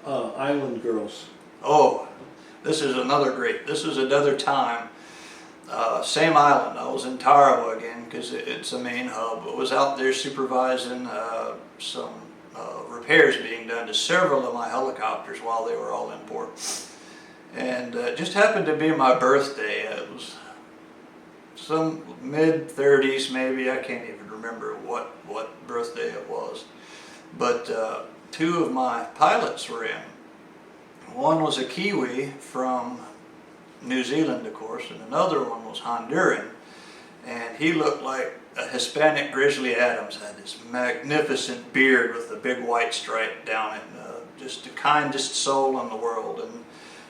Island girls. Oh, this is another time. Same island. I was in Tarawa again because it's a main hub. I was out there supervising some repairs being done to several of my helicopters while they were all in port. And it just happened to be my birthday. It was some mid-30s maybe. I can't even remember what birthday it was. But two of my pilots were in. One was a Kiwi from New Zealand, of course, and another one was Honduran. And he looked like a Hispanic Grizzly Adams, had this magnificent beard with a big white stripe down it, just the kindest soul in the world. And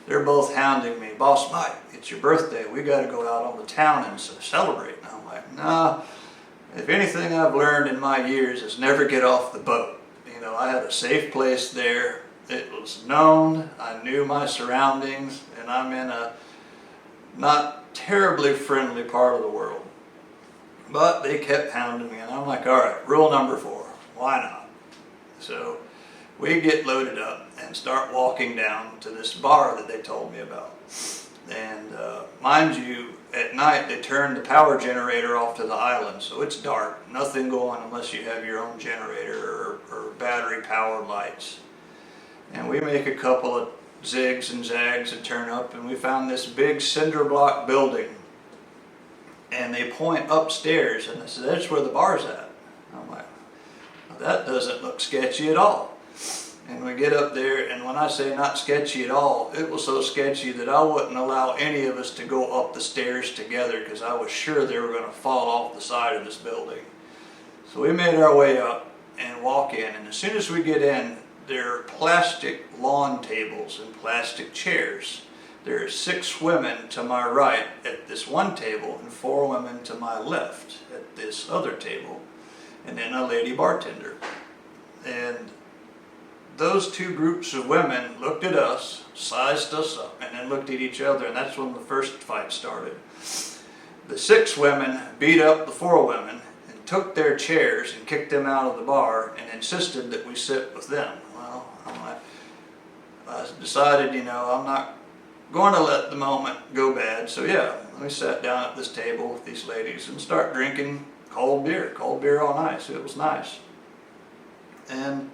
they're both hounding me, "Boss Mike, it's your birthday, we got to go out on the town and celebrate." And I'm like, nah, if anything I've learned in my years is never get off the boat. You know, I had a safe place there. It was known, I knew my surroundings, and I'm in a not terribly friendly part of the world. But they kept hounding me, and I'm like, all right, rule number 4, why not? So we get loaded up and start walking down to this bar that they told me about. And mind you, at night they turn the power generator off to the island, so it's dark, nothing going unless you have your own generator or battery powered lights. And we make a couple of zigs and zags and turn up, and we found this big cinder block building. And they point upstairs, and I said, "That's where the bar's at." I'm like, well, that doesn't look sketchy at all. And we get up there, and when I say not sketchy at all, it was so sketchy that I wouldn't allow any of us to go up the stairs together because I was sure they were going to fall off the side of this building. So we made our way up and walk in, and as soon as we get in, there are plastic lawn tables and plastic chairs. There are 6 women to my right at this one table and 4 women to my left at this other table, and then a lady bartender. And those 2 groups of women looked at us, sized us up, and then looked at each other, and that's when the first fight started. The 6 women beat up the 4 women and took their chairs and kicked them out of the bar and insisted that we sit with them. Well, I decided, you know, I'm not going to let the moment go bad, so yeah, we sat down at this table with these ladies and start drinking cold beer on ice. It was nice. And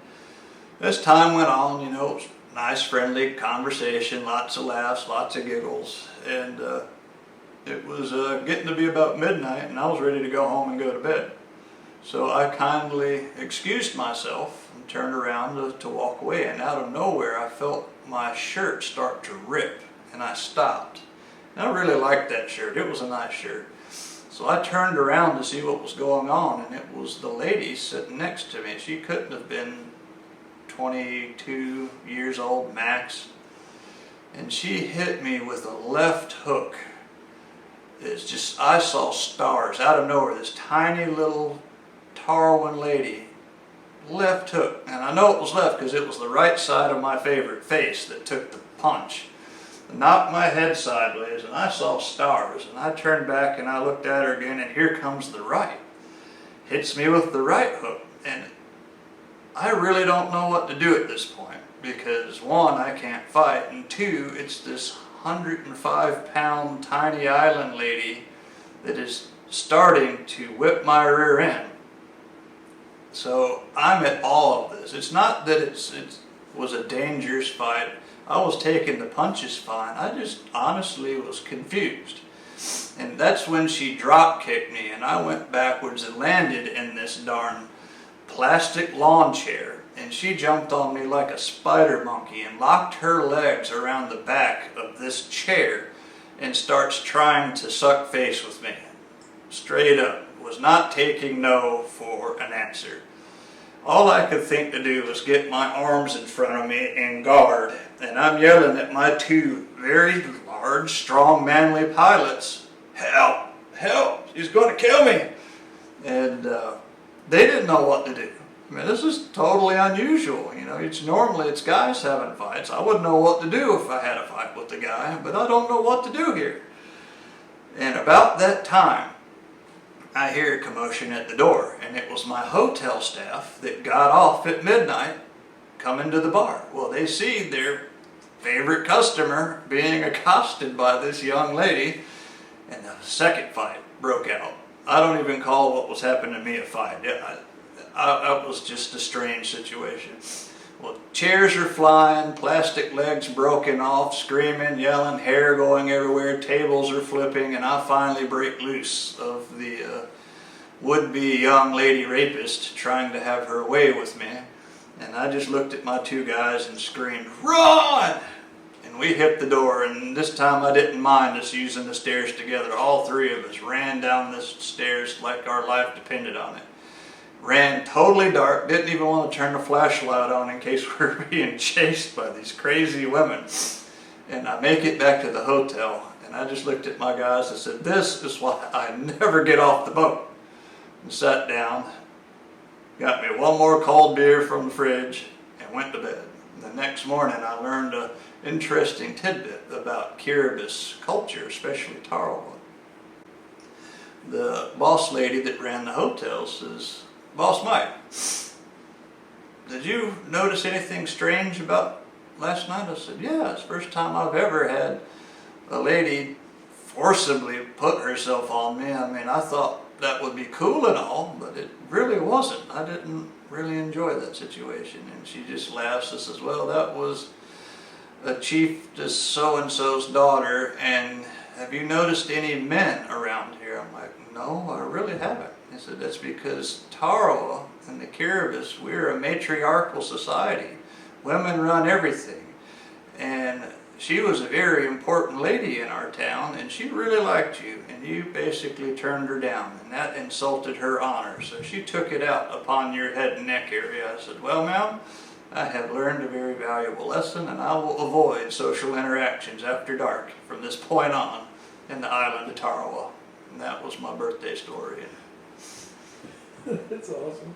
as time went on, you know, it was nice, friendly conversation, lots of laughs, lots of giggles, and it was getting to be about midnight, and I was ready to go home and go to bed. So I kindly excused myself and turned around to walk away, and out of nowhere I felt my shirt start to rip, and I stopped. And I really liked that shirt. It was a nice shirt. So I turned around to see what was going on, and it was the lady sitting next to me. She couldn't have been 22 years old max, and she hit me with a left hook. It's just, I saw stars out of nowhere. This tiny little Tarawan lady, left hook, and I know it was left because it was the right side of my favorite face that took the punch. Knocked my head sideways, and I saw stars, and I turned back and I looked at her again, and here comes the right. Hits me with the right hook, and I really don't know what to do at this point because 1, I can't fight, and 2, it's this 105-pound tiny island lady that is starting to whip my rear end. So I'm at all of this. It's not that it was a dangerous fight. I was taking the punches fine. I just honestly was confused. And that's when she drop kicked me, and I went backwards and landed in this darn plastic lawn chair. And she jumped on me like a spider monkey and locked her legs around the back of this chair and starts trying to suck face with me. Straight up. Was not taking no for an answer. All I could think to do was get my arms in front of me and guard, and I'm yelling at my 2 very large, strong, manly pilots, "Help! Help! She's going to kill me!" And they didn't know what to do. I mean, this is totally unusual. You know, normally it's guys having fights. I wouldn't know what to do if I had a fight with the guy, but I don't know what to do here. And about that time, I hear a commotion at the door, and it was my hotel staff that got off at midnight come into the bar. Well, they see their favorite customer being accosted by this young lady, and the second fight broke out. I don't even call what was happening to me a fight. It was just a strange situation. Well, chairs are flying, plastic legs broken off, screaming, yelling, hair going everywhere, tables are flipping, and I finally break loose of the would-be young lady rapist trying to have her way with me. And I just looked at my two guys and screamed, "Run!" And we hit the door, and this time I didn't mind us using the stairs together. All three of us ran down the stairs like our life depended on it. Ran totally dark, didn't even want to turn the flashlight on in case we were being chased by these crazy women. And I make it back to the hotel, and I just looked at my guys and said, "This is why I never get off the boat." And sat down, got me one more cold beer from the fridge, and went to bed. The next morning I learned an interesting tidbit about Kiribati culture, especially Tarawa. The boss lady that ran the hotel says, "Boss Mike, did you notice anything strange about last night?" I said, "Yeah, it's the first time I've ever had a lady forcibly put herself on me. I mean, I thought that would be cool and all, but it really wasn't. I didn't really enjoy that situation." And she just laughs and says, "Well, that was a chief to so-and-so's daughter, and have you noticed any men around here?" I'm like, "No, I really haven't." He said, "That's because Tarawa and the Kiribati, we're a matriarchal society. Women run everything. And she was a very important lady in our town, and she really liked you, and you basically turned her down, and that insulted her honor. So she took it out upon your head and neck area." I said, "Well, ma'am, I have learned a very valuable lesson, and I will avoid social interactions after dark from this point on in the island of Tarawa." And that was my birthday story. That's awesome.